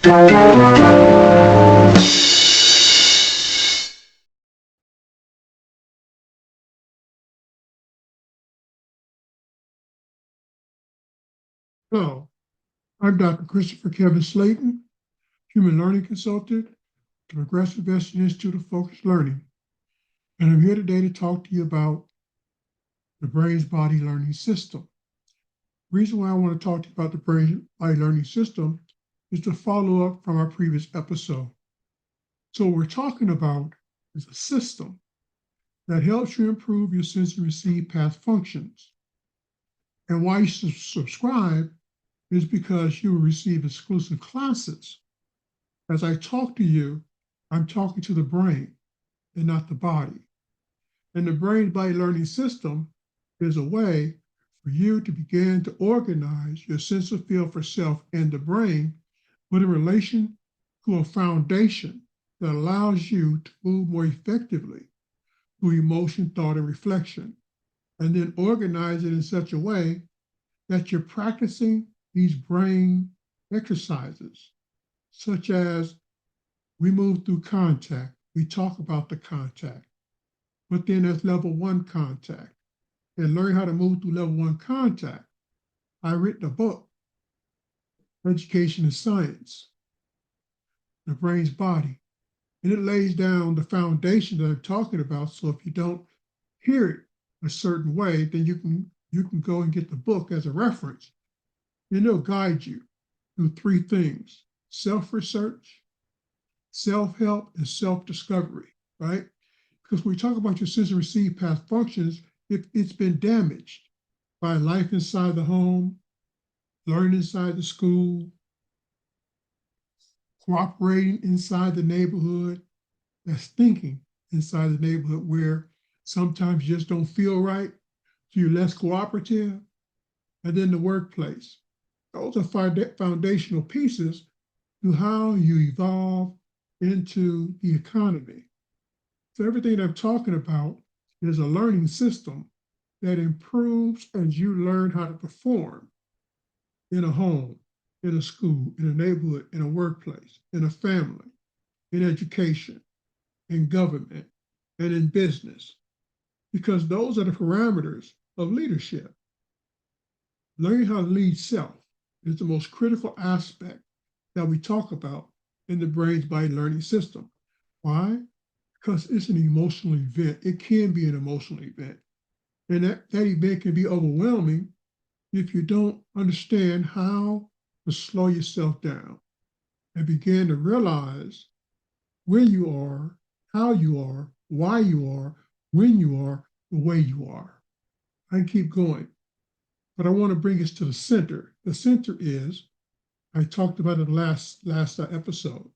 Hello, I'm Dr. Christopher Kevin Slayton, Human Learning Consultant at the Progressive Vested Institute of Focused Learning, and I'm here today to talk to you about the brain's body learning system. The reason why I want to talk to you about the brain's body learning system is to follow up from our previous episode. So what we're talking about is a system that helps you improve your sensory receive path functions. And why you subscribe is because you will receive exclusive classes. As I talk to you, I'm talking to the brain and not the body. And the brain body learning system is a way for you to begin to organize your sense of feel for self and the brain with a relation to a foundation that allows you to move more effectively through emotion, thought, and reflection, and then organize it in such a way that you're practicing these brain exercises, such as we move through contact. We talk about the contact, but then there's level 1 contact. And learn how to move through level 1 contact. I written a book, Education and Science, The Brain's Body, and it lays down the foundation that I'm talking about. So if you don't hear it a certain way, then you can go and get the book as a reference, and it'll guide you through 3 things: self-research, self-help, and self-discovery, right? Because when we talk about your sensory receive path functions, if it's been damaged by life inside the home, learning inside the school, cooperating inside the neighborhood, that's thinking inside the neighborhood where sometimes you just don't feel right, so you're less cooperative, and then the workplace. Those are foundational pieces to how you evolve into the economy. So everything I'm talking about is a learning system that improves as you learn how to perform in a home, in a school, in a neighborhood, in a workplace, in a family, in education, in government, and in business, because those are the parameters of leadership. Learning how to lead self is the most critical aspect that we talk about in the brain's body learning system. Why? Because it's an emotional event. It can be an emotional event. And that event can be overwhelming if you don't understand how to slow yourself down and begin to realize where you are, how you are, why you are, when you are, the way you are. I can keep going, but I want to bring us to the center. The center is, I talked about it last episode,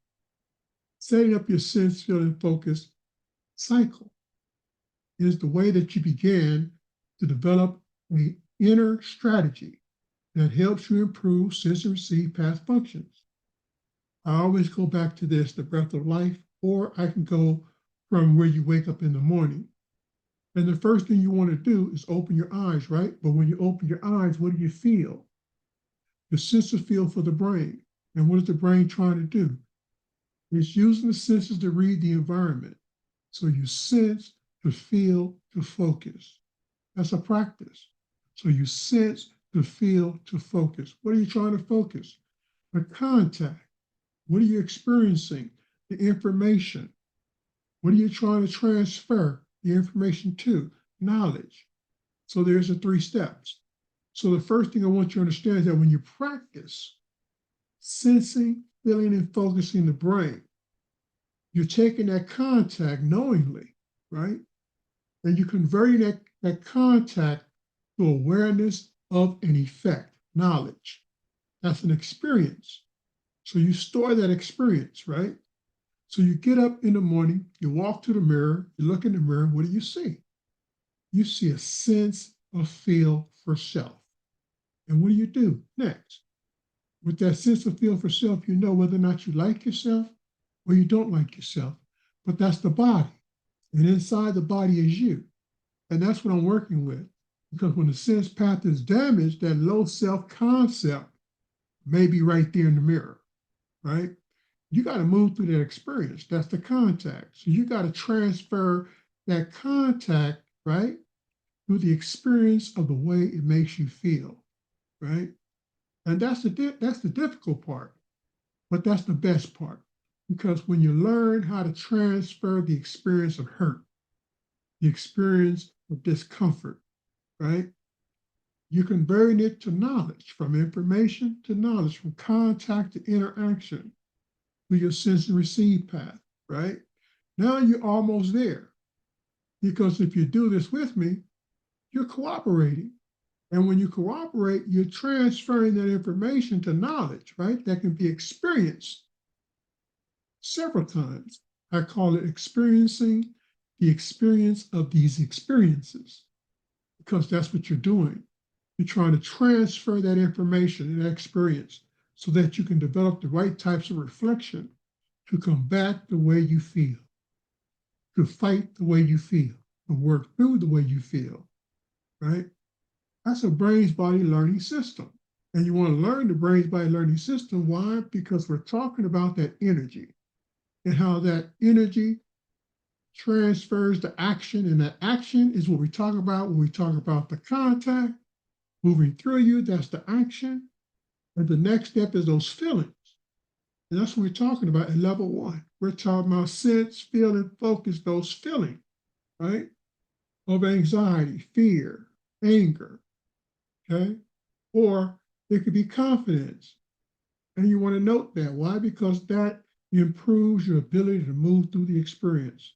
setting up your sense, feel, and focus cycle is the way that you begin to develop an inner strategy that helps you improve sensory receive path functions. I always go back to this, the breath of life, or I can go from where you wake up in the morning. And the first thing you want to do is open your eyes, right? But when you open your eyes, what do you feel? The sense of feel for the brain. And what is the brain trying to do? It's using the senses to read the environment. So you sense, to feel, to focus. That's a practice. So you sense, to feel, to focus. What are you trying to focus? The contact. What are you experiencing? The information. What are you trying to transfer the information to? Knowledge. So there's the 3 steps. So the first thing I want you to understand is that when you practice sensing, feeling, and focusing the brain, you're taking that contact knowingly, right? And you're converting that contact to awareness of an effect, knowledge. That's an experience. So you store that experience, right? So you get up in the morning, you walk to the mirror, you look in the mirror, what do you see? You see a sense of feel for self. And what do you do next? With that sense of feel for self, you know whether or not you like yourself or you don't like yourself. But that's the body. And inside the body is you. And that's what I'm working with. Because when the sense path is damaged, that low self-concept may be right there in the mirror. right? You got to move through that experience. That's the contact. So you got to transfer that contact, right, through the experience of the way it makes you feel, right? And that's the difficult part, but that's the best part. Because when you learn how to transfer the experience of hurt, the experience of discomfort, right? You converting it to knowledge, from information to knowledge, from contact to interaction through your sense and receive path, right? Now you're almost there. Because if you do this with me, you're cooperating. And when you cooperate, you're transferring that information to knowledge, right? That can be experienced several times. I call it experiencing the experience of these experiences, because that's what you're doing. You're trying to transfer that information and that experience so that you can develop the right types of reflection to combat the way you feel, to fight the way you feel, to work through the way you feel, right? That's a brains body learning system. And you want to learn the brains body learning system. Why? Because we're talking about that energy and how that energy transfers to action. And that action is what we talk about when we talk about the contact moving through you. That's the action. And the next step is those feelings. And that's what we're talking about at level one. We're talking about sense, feel, and focus, those feelings, right? Of anxiety, fear, anger, okay? Or it could be confidence. And you want to note that. Why? Because that improves your ability to move through the experience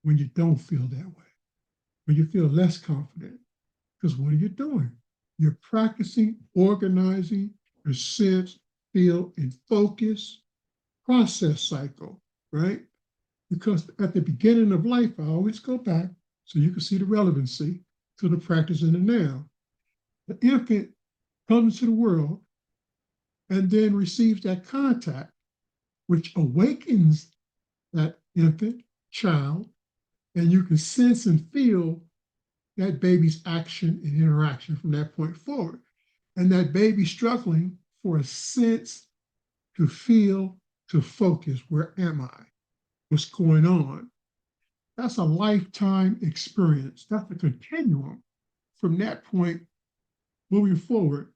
when you don't feel that way, when you feel less confident. Because what are you doing? You're practicing organizing your sense, feel, and focus process cycle, right? Because at the beginning of life, I always go back so you can see the relevancy to the practice in the now. The infant comes into the world and then receives that contact, which awakens that infant child, and you can sense and feel that baby's action and interaction from that point forward. And that baby struggling for a sense to feel, to focus. Where am I? What's going on? That's a lifetime experience. That's a continuum. From that point, moving forward,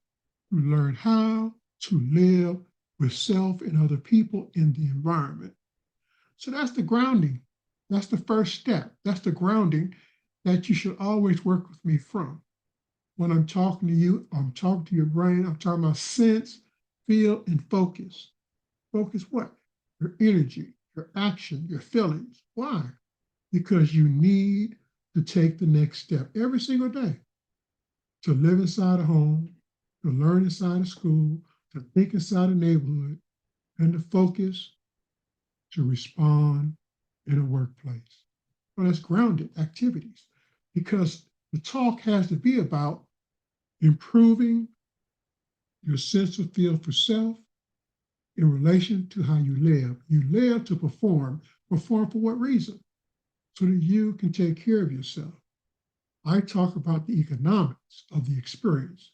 you learn how to live with self and other people in the environment. So that's the grounding. That's the first step. That's the grounding that you should always work with me from. When I'm talking to you, I'm talking to your brain, I'm talking about sense, feel, and focus. Focus what? Your energy, your action, your feelings. Why? Because you need to take the next step every single day to live inside a home, to learn inside a school, to think inside a neighborhood, and to focus to respond in a workplace. Well, that's grounded activities, because the talk has to be about improving your sense of feel for self in relation to how you live. You live to perform. Perform for what reason? So that you can take care of yourself. I talk about the economics of the experience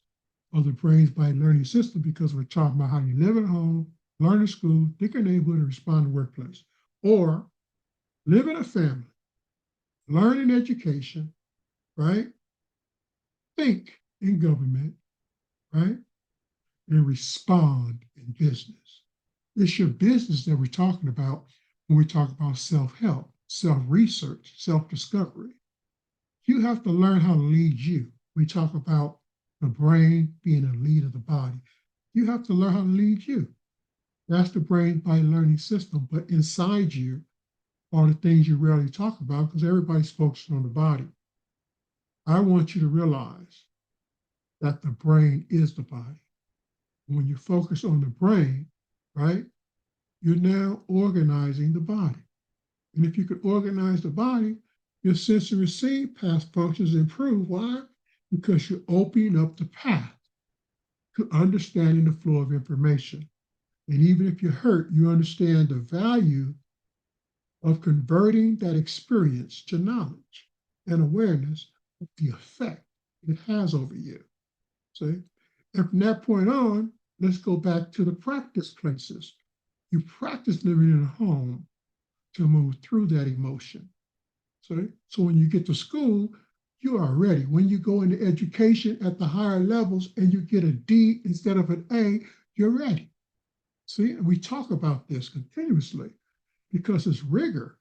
of the brains by learning system, because we're talking about how you live at home, learn in school, think in a neighborhood, and respond in the workplace. Or live in a family, learn in education, right? Think in government, right? And respond in business. It's your business that we're talking about when we talk about self-help, self-research, self-discovery. You have to learn how to lead you. We talk about the brain being a lead of the body. You have to learn how to lead you. That's the brain by learning system. But inside you are the things you rarely talk about, because everybody's focusing on the body. I want you to realize that the brain is the body. When you focus on the brain, right, you're now organizing the body. And if you could organize the body, your sense and receive path functions improve. Why? Because you're opening up the path to understanding the flow of information. And even if you're hurt, you understand the value of converting that experience to knowledge and awareness of the effect it has over you. See? And from that point on, let's go back to the practice places. You practice living in a home to move through that emotion. So when you get to school, you are ready. When you go into education at the higher levels and you get a D instead of an A, you're ready. See, and we talk about this continuously because it's rigor.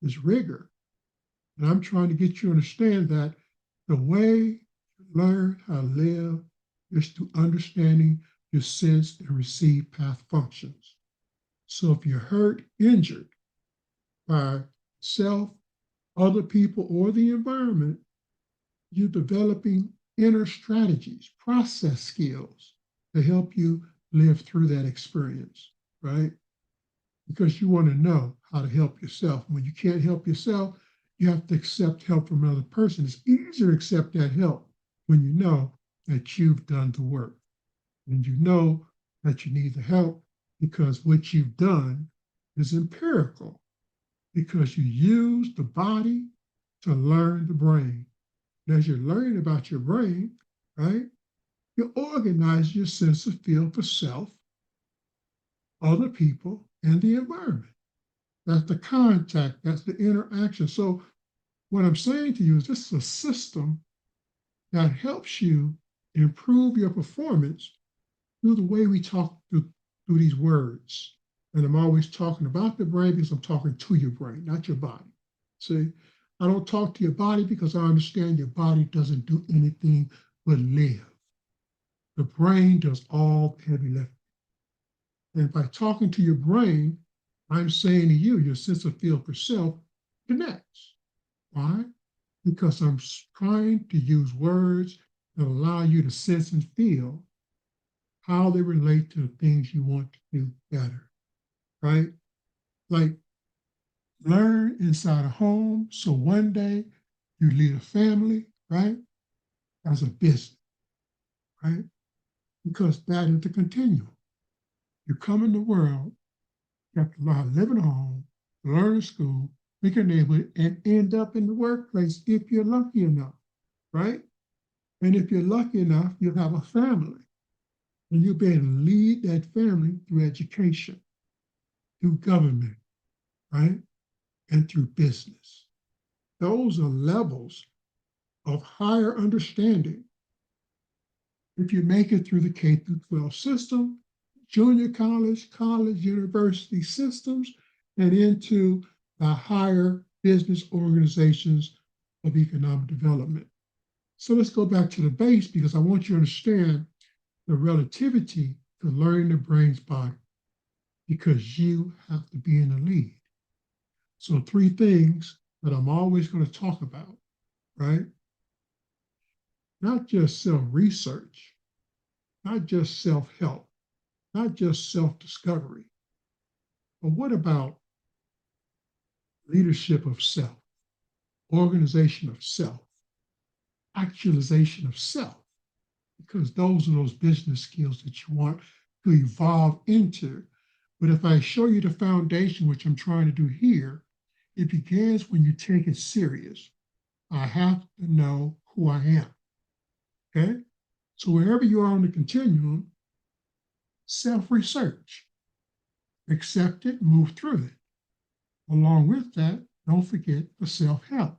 It's rigor. And I'm trying to get you to understand that the way you learn how to live is through understanding your sense and receive path functions. So if you're hurt, injured by self, other people, or the environment, you're developing inner strategies, process skills to help you live through that experience, right? Because you want to know how to help yourself. When you can't help yourself, you have to accept help from another person. It's easier to accept that help when you know that you've done the work and you know that you need the help because what you've done is empirical because you use the body to learn the brain. And as you're learning about your brain, right, you organize your sense of feel for self, other people, and the environment. That's the contact, that's the interaction. So what I'm saying to you is this is a system that helps you improve your performance through the way we talk through these words. And I'm always talking about the brain because I'm talking to your brain, not your body. See, I don't talk to your body because I understand your body doesn't do anything but live. The brain does all the heavy lifting. And by talking to your brain, I'm saying to you, your sense of feel for self connects. Why? Because I'm trying to use words that allow you to sense and feel how they relate to the things you want to do better, right? Like learn inside a home so one day you lead a family, right? As a business, right? Because that is the continuum. You come in the world, you have to learn how to live in a home, learn in school, make a neighborhood, and end up in the workplace if you're lucky enough, right? And if you're lucky enough, you'll have a family. And you'll be able to lead that family through education, through government, right? And through business. Those are levels of higher understanding if you make it through the K through 12 system, junior college, college, university systems, and into the higher business organizations of economic development. So let's go back to the base because I want you to understand the relativity to learning the brain's body because you have to be in the lead. So 3 things that I'm always going to talk about, right? Not just self-research, not just self-help, not just self-discovery, but what about leadership of self, organization of self, actualization of self? Because those are those business skills that you want to evolve into. But if I show you the foundation, which I'm trying to do here, it begins when you take it serious. I have to know who I am. Okay? So wherever you are on the continuum, self-research, accept it, move through it. Along with that, don't forget the self-help.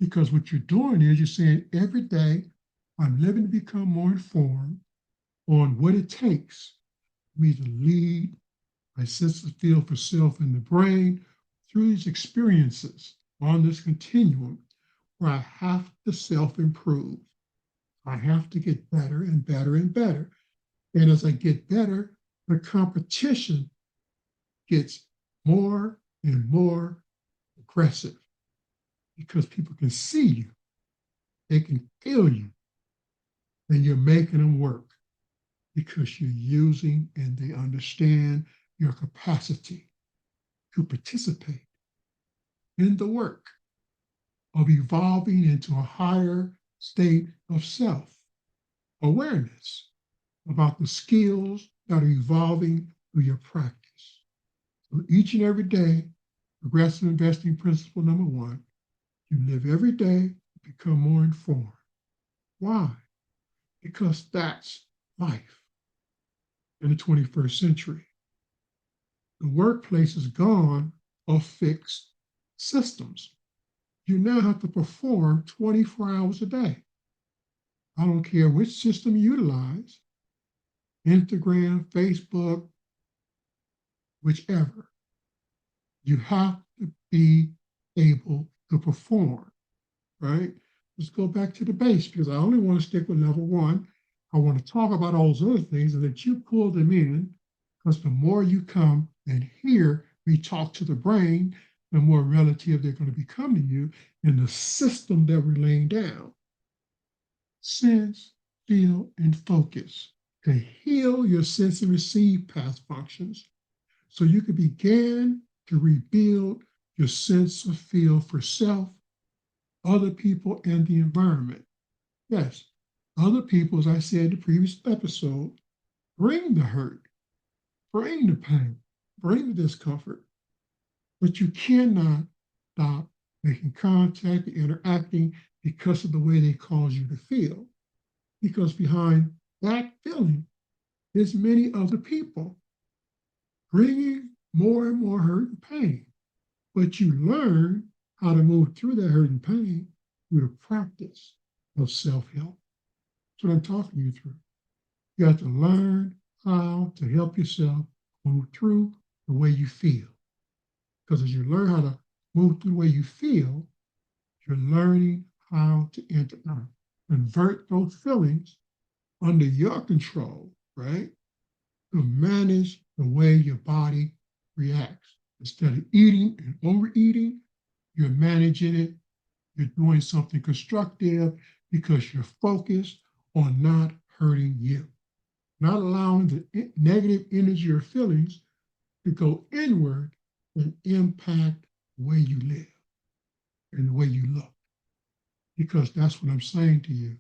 Because what you're doing is you're saying every day, I'm living to become more informed on what it takes for me to lead my sense of feel for self in the brain through these experiences on this continuum where I have to self-improve. I have to get better and better and better. And as I get better, the competition gets more and more aggressive because people can see you, they can feel you, and you're making them work because you're using and they understand your capacity to participate in the work of evolving into a higher state of self awareness about the skills that are evolving through your practice. So each and every day, progressive investing principle number 1, you live every day to become more informed. Why? Because that's life in the 21st century. The workplace is gone of fixed systems. You now have to perform 24 hours a day. I don't care which system you utilize, Instagram, Facebook, whichever. You have to be able to perform, right? Let's go back to the base because I only want to stick with level one. I want to talk about all those other things and that you pull them in because the more you come and hear me talk to the brain, the more relative they're going to become to you in the system that we're laying down. Sense, feel, and focus to heal your sense and receive path functions so you can begin to rebuild your sense of feel for self, other people, and the environment. Yes, other people, as I said in the previous episode, bring the hurt, bring the pain, bring the discomfort, but you cannot stop making contact and interacting because of the way they cause you to feel. Because behind that feeling is many other people bringing more and more hurt and pain. But you learn how to move through that hurt and pain through the practice of self-help. That's what I'm talking you through. You have to learn how to help yourself move through the way you feel. Because as you learn how to move through the way you feel, you're learning how to convert those feelings under your control, right? To manage the way your body reacts. Instead of eating and overeating, you're managing it. You're doing something constructive because you're focused on not hurting you, not allowing the negative energy or feelings to go inward and impact the way you live and the way you look. Because that's what I'm saying to you.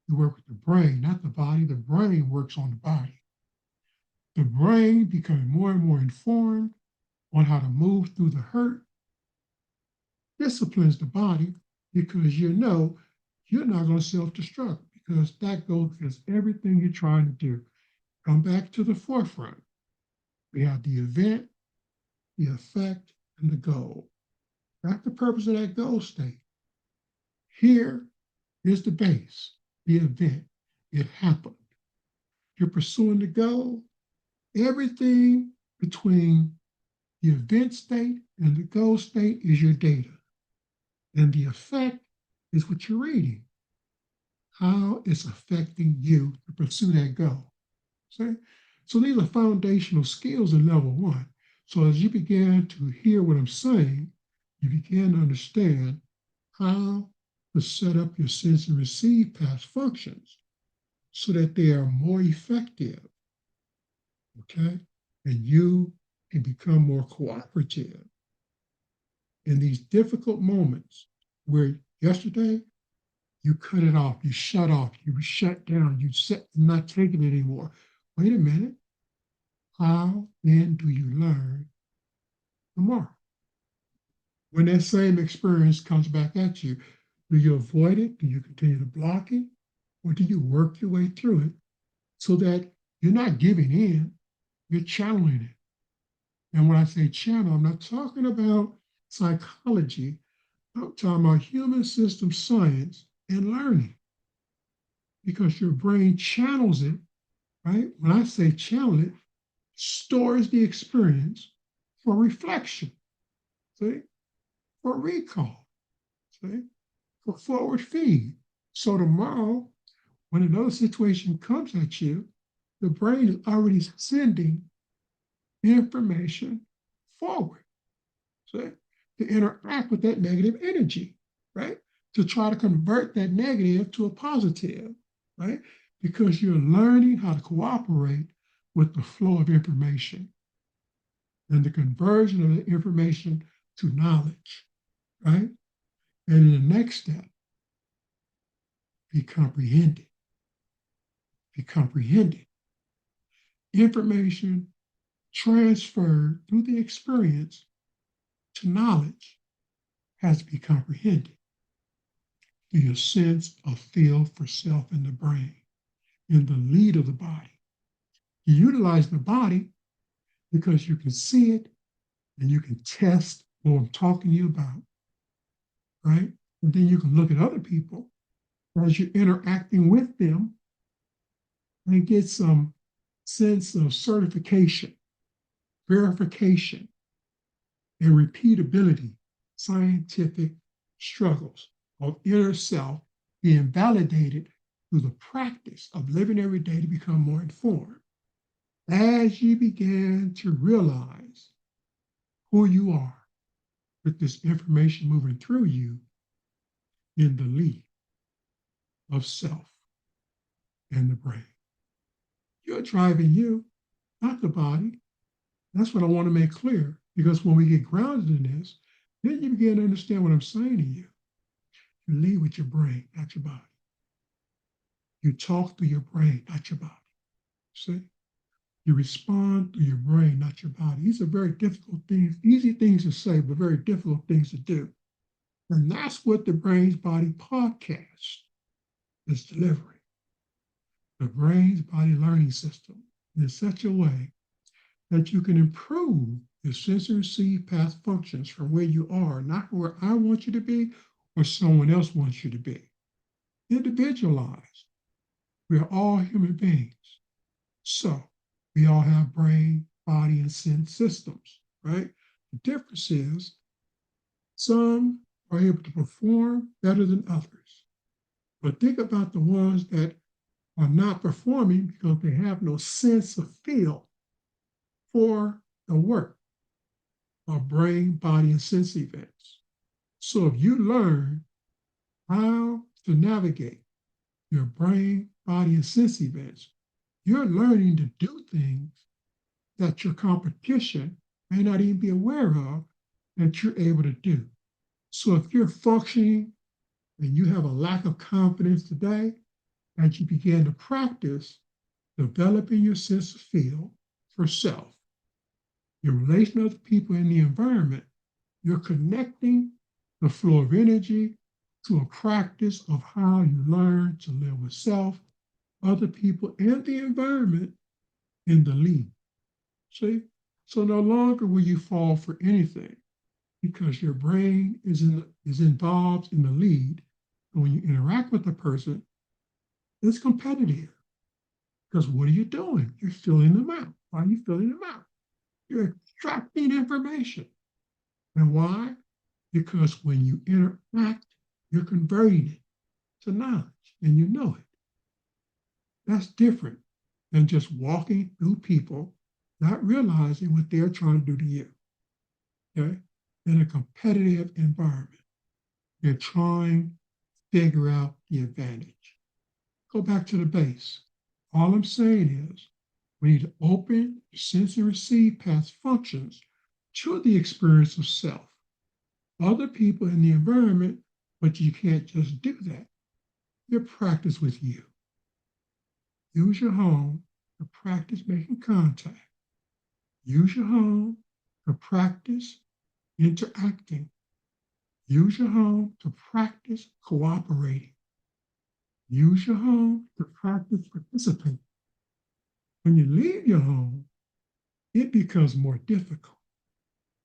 You work with the brain, not the body. The brain works on the body. The brain becoming more and more informed on how to move through the hurt disciplines the body because you know you're not going to self-destruct because that goes against everything you're trying to do. Come back to the forefront. We have the event, the effect, and the goal. That's the purpose of that goal state. Here is the base, the event. It happened. You're pursuing the goal. Everything between the event state and the goal state is your data. And the effect is what you're reading, how it's affecting you to pursue that goal. See? So these are foundational skills in level one. So as you begin to hear what I'm saying, you begin to understand how to set up your sense and receive past functions so that they are more effective, okay? And you can become more cooperative in these difficult moments where yesterday you cut it off, you shut off, you shut down, you said not taking it anymore. Wait a minute. How then do you learn tomorrow? When that same experience comes back at you, do you avoid it? Do you continue to block it? Or do you work your way through it so that you're not giving in, you're channeling it? And when I say channel, I'm not talking about psychology. I'm talking about human system science and learning because your brain channels it, right? When I say channel it, stores the experience for reflection, see, for recall, see, for forward feed. So tomorrow, when another situation comes at you, the brain is already sending the information forward, see, to interact with that negative energy, right? To try to convert that negative to a positive, right? Because you're learning how to cooperate with the flow of information and the conversion of the information to knowledge, right? And in the next step, be comprehended. Be comprehended. Information transferred through the experience to knowledge has to be comprehended through your sense of feel for self in the brain, in the lead of the body. You utilize the body because you can see it and you can test what I'm talking to you about, right? And then you can look at other people as you're interacting with them and get some sense of certification, verification, and repeatability, scientific struggles of inner self being validated through the practice of living every day to become more informed. As you begin to realize who you are with this information moving through you in the lead of self and the brain. You're driving you, not the body. That's what I want to make clear, because when we get grounded in this, then you begin to understand what I'm saying to you. You lead with your brain, not your body. You talk through your brain, not your body. See? You respond through your brain, not your body. These are very difficult things, easy things to say, but very difficult things to do. And that's what the Brains Body podcast is delivering. The Brains Body Learning System in such a way that you can improve your sensory receive path functions from where you are, not where I want you to be or someone else wants you to be. Individualized. We are all human beings. So we all have brain, body, and sense systems, right? The difference is some are able to perform better than others. But think about the ones that are not performing because they have no sense of feel for the work of brain, body, and sense events. So if you learn how to navigate your brain, body, and sense events, you're learning to do things that your competition may not even be aware of that you're able to do. So if you're functioning and you have a lack of confidence today, as you begin to practice developing your sense of feel for self, your relation to other people in the environment, you're connecting the flow of energy to a practice of how you learn to live with self, other people, and the environment in the lead. See? So no longer will you fall for anything because your brain is involved in the lead. And when you interact with the person, it's competitive. Because what are you doing? You're filling them out. Why are you filling them out? You're extracting information. And why? Because when you interact, you're converting it to knowledge and you know it. That's different than just walking through people, not realizing what they're trying to do to you. Okay? In a competitive environment, you're trying to figure out the advantage. Go back to the base. All I'm saying is we need to open the sense and receive path functions to the experience of self, other people in the environment, but you can't just do that. You practice with you. Use your home to practice making contact. Use your home to practice interacting. Use your home to practice cooperating. Use your home to practice participating. When you leave your home, it becomes more difficult.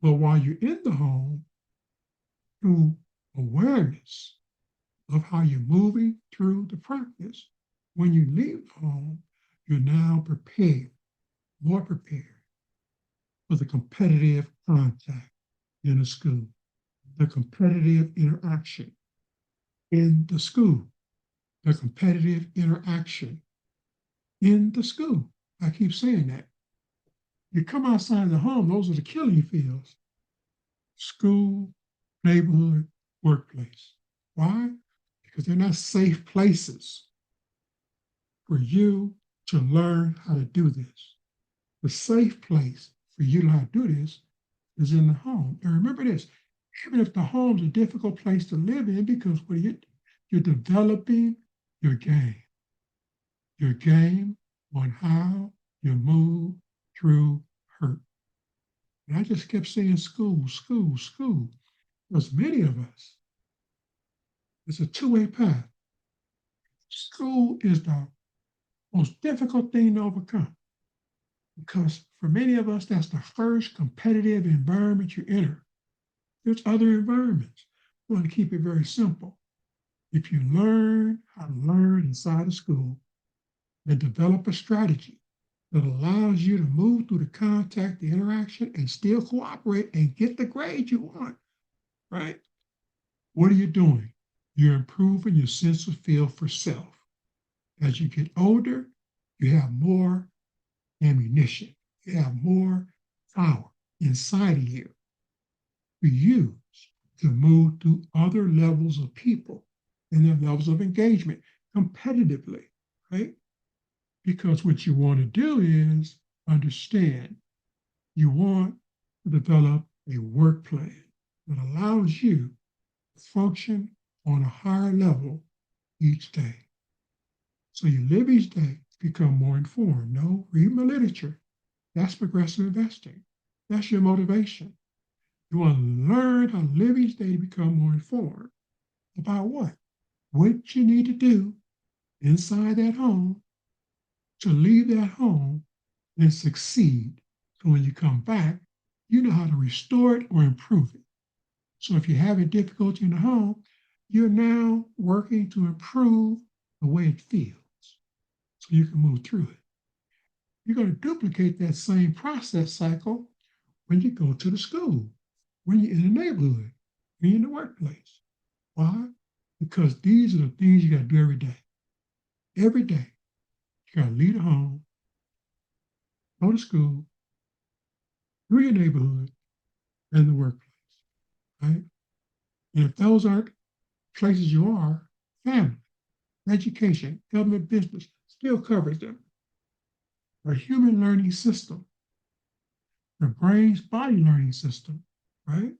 But while you're in the home, through awareness of how you're moving through the practice, when you leave home, you're now prepared, more prepared for the competitive contact in a school, the competitive interaction in the school, the competitive interaction in the school. I keep saying that. You come outside the home, those are the killing fields. School, neighborhood, workplace. Why? Because they're not safe places for you to learn how to do this. The safe place for you to learn how to do this is in the home. And remember this, even if the home's a difficult place to live in, because what you're developing your game on how you move through hurt. And I just kept saying school, school, school, because many of us, it's a two-way path. School is the most difficult thing to overcome. because for many of us, that's the first competitive environment you enter. There's other environments. We want to keep it very simple. If you learn how to learn inside of school and develop a strategy that allows you to move through the contact, the interaction, and still cooperate and get the grade you want, right? What are you doing? You're improving your sense of feel for self. As you get older, you have more ammunition, you have more power inside of you to use to move through other levels of people and their levels of engagement competitively, right? Because what you want to do is understand you want to develop a work plan that allows you to function on a higher level each day. So you live each day to become more informed. No, read my literature. That's progressive investing. That's your motivation. You want to learn how to live each day to become more informed about what? What you need to do inside that home to leave that home and succeed. So when you come back, you know how to restore it or improve it. So if you're having difficulty in the home, you're now working to improve the way it feels so you can move through it. You're going to duplicate that same process cycle when you go to the school, when you're in the neighborhood, when you're in the workplace. Why? Because these are the things you got to do every day. Every day, you got to leave the home, go to school, through your neighborhood, and the workplace, right? And if those aren't places you are, family, education, government business still covers them. A human learning system, the brain's body learning system, right?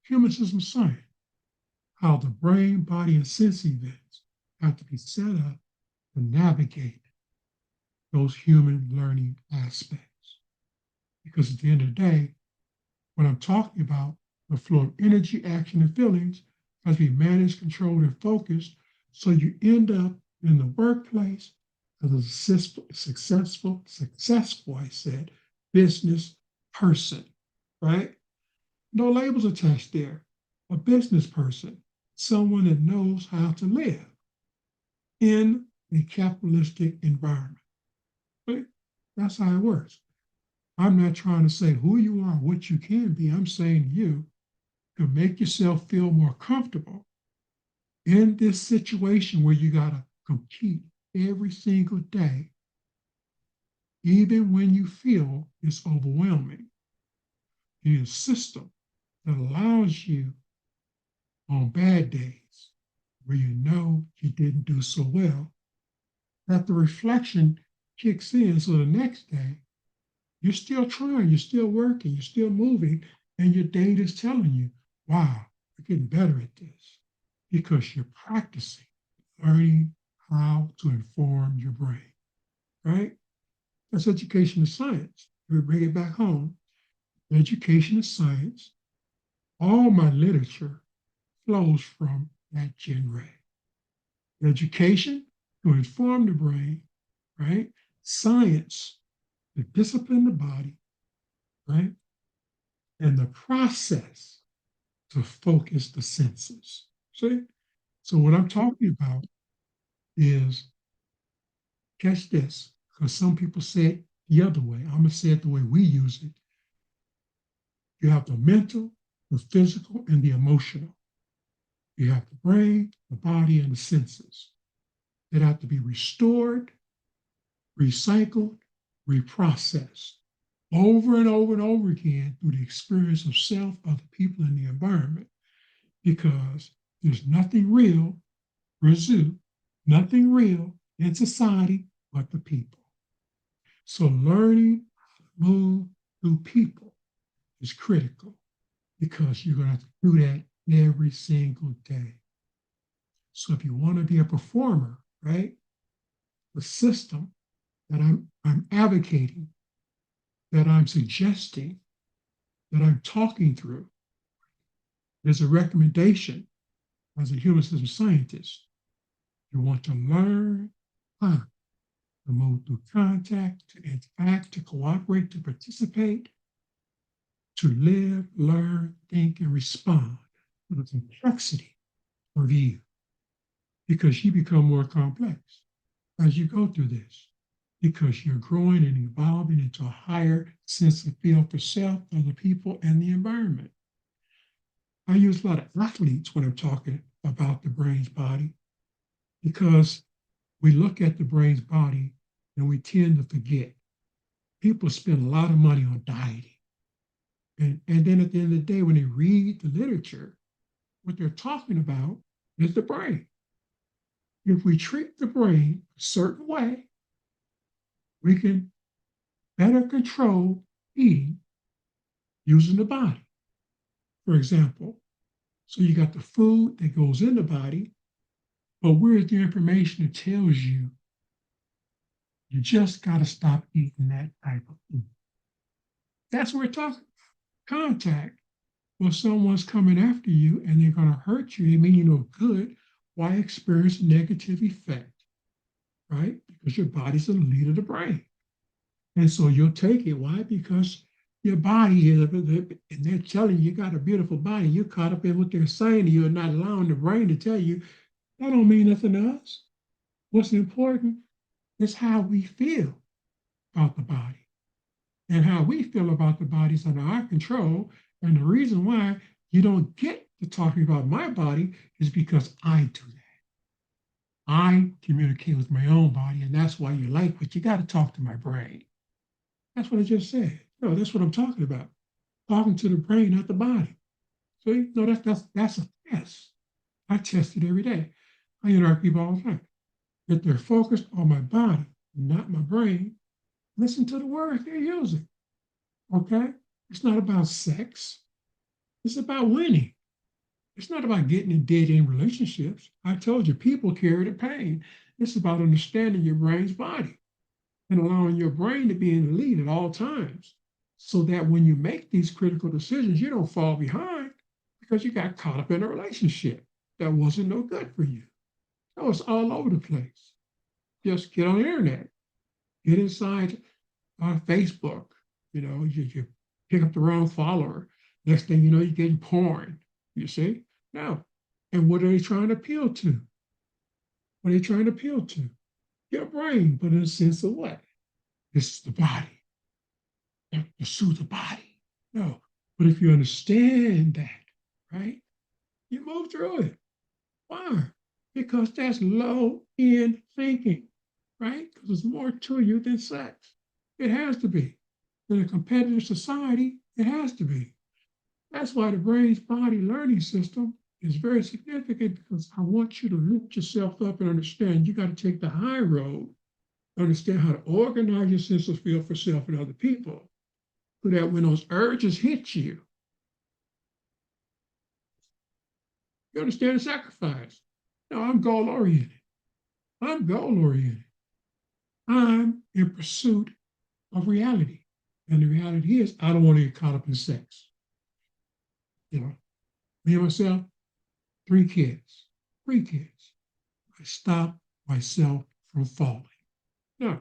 Human system science, how the brain, body, and sense events have to be set up to navigate those human learning aspects. Because at the end of the day, what I'm talking about, the flow of energy, action, and feelings has to be managed, controlled, and focused so you end up in the workplace as a successful, I said, business person, right? No labels attached there. A business person, someone that knows how to live in a capitalistic environment. But that's how it works. I'm not trying to say who you are, what you can be. I'm saying to you, to make yourself feel more comfortable in this situation where you got to compete every single day, even when you feel it's overwhelming. You need a system that allows you on bad days where you know you didn't do so well, that the reflection kicks in. So the next day, you're still trying, you're still working, you're still moving, and your data is telling you, wow, you're getting better at this because you're practicing learning how to inform your brain, right? That's education is science. We bring it back home. Education is science. All my literature flows from that genre. Education to inform the brain, right? Science to discipline the body, right? And the process to focus the senses. See? So what I'm talking about is, catch this, because some people say it the other way. I'm going to say it the way we use it. You have the mental, the physical, and the emotional. You have the brain, the body, and the senses that have to be restored, recycled, reprocessed over and over and over again through the experience of self, other people, and the environment. Because there's nothing real, Rizzu, nothing real in society but the people. So learning how to move through people is critical because you're going to have to do that every single day. So if you want to be a performer, right, the system that I'm advocating, that I'm suggesting, that I'm talking through, is a recommendation as a human system scientist. You want to learn how to move through contact, to interact, to cooperate, to participate, to live, learn, think, and respond to the complexity of you, because you become more complex as you go through this, because you're growing and evolving into a higher sense of feel for self, other people, and the environment. I use a lot of athletes when I'm talking about the brain's body, because we look at the brain's body and we tend to forget. People spend a lot of money on dieting. And then at the end of the day, when they read the literature, what they're talking about is the brain. If we treat the brain a certain way, we can better control eating using the body. For example, so you got the food that goes in the body, but where's the information that tells you you just got to stop eating that type of food? That's what we're talking about. Contact. Well, someone's coming after you and they're going to hurt you. They mean you no good. Why experience a negative effect, right? Because your body's the lead of the brain. And so you'll take it. Why? Because your body is, and they're telling you got a beautiful body. You're caught up in what they're saying to you and not allowing the brain to tell you that don't mean nothing to us. What's important is how we feel about the body. And how we feel about the body is under our control. And the reason why you don't get to talking about my body is because I do that. I communicate with my own body, and that's why you like what you got to talk to my brain. That's what I just said. No, that's what I'm talking about. Talking to the brain, not the body. See, no, that's a test. I test it every day. I interact with people all the time. If they're focused on my body, not my brain, listen to the words they're using. Okay? It's not about sex. It's about winning. It's not about getting in dead-end relationships. I told you, people carry the pain. It's about understanding your brain's body and allowing your brain to be in the lead at all times, so that when you make these critical decisions, you don't fall behind because you got caught up in a relationship that wasn't no good for you. So it's all over the place. Just get on the internet, get inside Facebook. You pick up the wrong follower. Next thing you know, you're getting porn. You see? No. And what are they trying to appeal to? What are they trying to appeal to? Your brain, but in a sense of what? This is the body. Pursue the body. No. But if you understand that, right, you move through it. Why? Because that's low end thinking, right? Because there's more to you than sex. It has to be. In a competitive society, it has to be. That's why the brain's body learning system is very significant, because I want you to lift yourself up and understand you got to take the high road, understand how to organize your sense of feel for self and other people, so that when those urges hit you, you understand the sacrifice. No, I'm goal oriented. I'm goal oriented. I'm in pursuit of reality. And the reality is, I don't want to get caught up in sex. Me and myself, 3 kids. I stop myself from falling. No,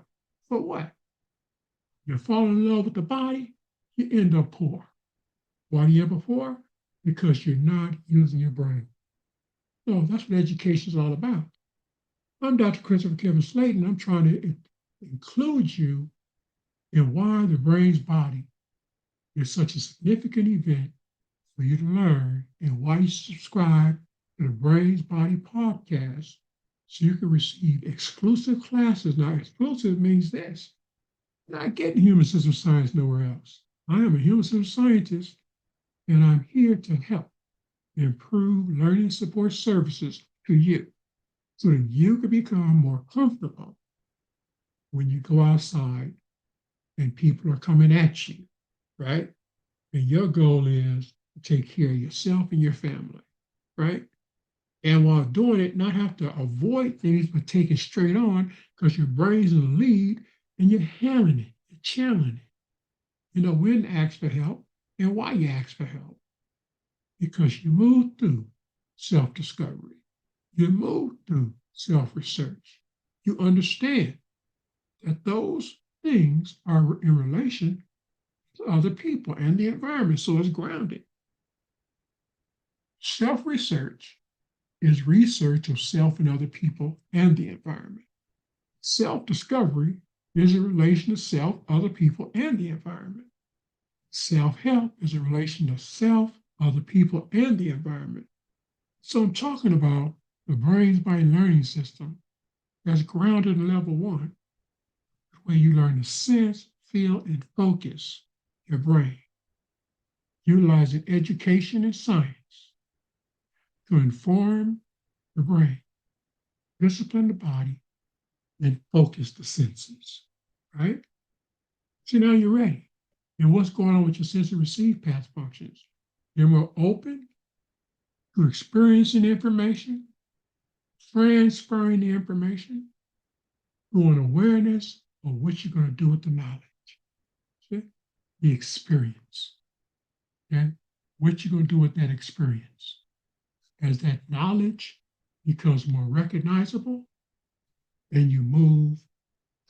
for what? You fall in love with the body, you end up poor. Why do you end up poor? Because you're not using your brain. No, that's what education is all about. I'm Dr. Christopher Kevin Slayton. I'm trying to include you in why the brain's body is such a significant event for you to learn, and why you subscribe to the Brains Body podcast, so you can receive exclusive classes. Now, exclusive means this: you're not getting human system science nowhere else. I am a human system scientist, and I'm here to help improve learning support services to you, so that you can become more comfortable when you go outside and people are coming at you, right? And your goal is to take care of yourself and your family, right? And while doing it, not have to avoid things, but take it straight on, because your brain's in the lead and you're handling it, you're channeling it. You know when to ask for help and why you ask for help. Because you move through self-discovery. You move through self-research. You understand that those things are in relation to other people and the environment, so it's grounded. Self-research is research of self and other people and the environment. Self-discovery is a relation to self, other people, and the environment. Self-help is a relation to self, other people, and the environment. So I'm talking about the brain's body learning system that's grounded in level one, where you learn to sense, feel, and focus your brain, utilizing education and science to inform the brain, discipline the body, and focus the senses, right? So now you're ready. And what's going on with your sense and receive path functions? You're more open to experiencing the information, transferring the information, through an awareness of what you're going to do with the knowledge. See? The experience. Okay? What you're going to do with that experience. As that knowledge becomes more recognizable, and you move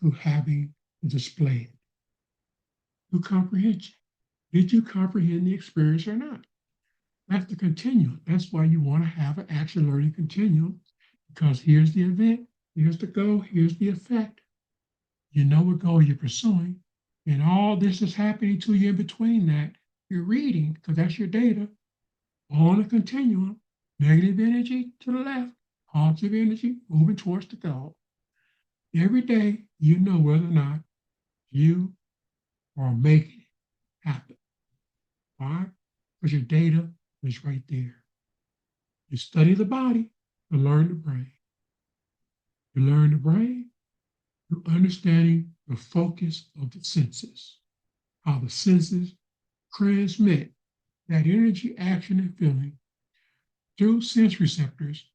to having to display it. Through comprehension. Did you comprehend the experience or not? That's the continuum. That's why you want to have an action learning continuum, because here's the event, here's the goal, here's the effect. You know what goal you're pursuing, and all this is happening to you in between that. You're reading, because that's your data, on a continuum, negative energy to the left, positive energy moving towards the goal. Every day, you know whether or not you are making it happen. Why? Because your data is right there. You study the body to learn the brain. You learn the brain through understanding the focus of the senses, how the senses transmit that energy, action, and feeling through sense receptors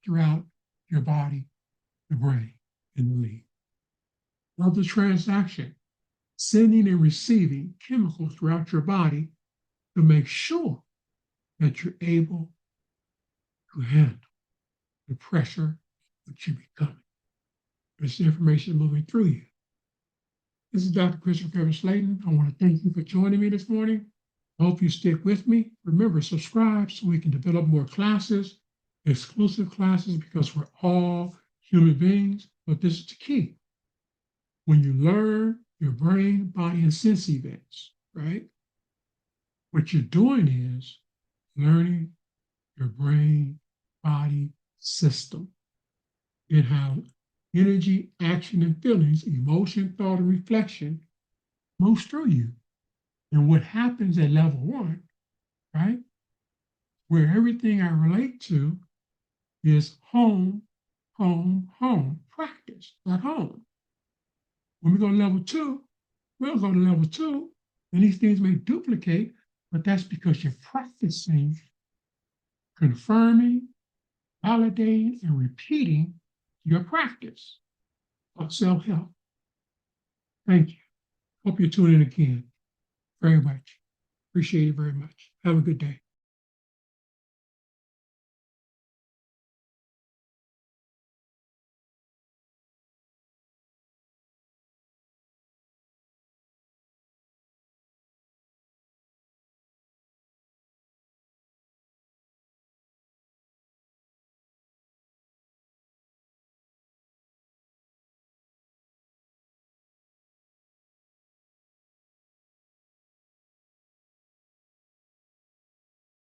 throughout your body, the brain, and the lead. Of the transaction, sending and receiving chemicals throughout your body to make sure that you're able to handle the pressure that you becoming. This information moving through you. This is Dr. Christopher Slayton. I want to thank you for joining me this morning. I hope you stick with me. Remember, subscribe so we can develop more classes, exclusive classes, because we're all human beings. But this is the key. When you learn your brain, body, and sense events, right? What you're doing is learning your brain, body system, and how energy, action, and feelings, emotion, thought, and reflection moves through you. And what happens at level one, right, where everything I relate to is home, home, home, practice at home. When we go to level two, we'll go to level two, and these things may duplicate, but that's because you're practicing, confirming, validating, and repeating your practice of self-help. Thank you. Hope you tune in again very much. Appreciate it very much. Have a good day.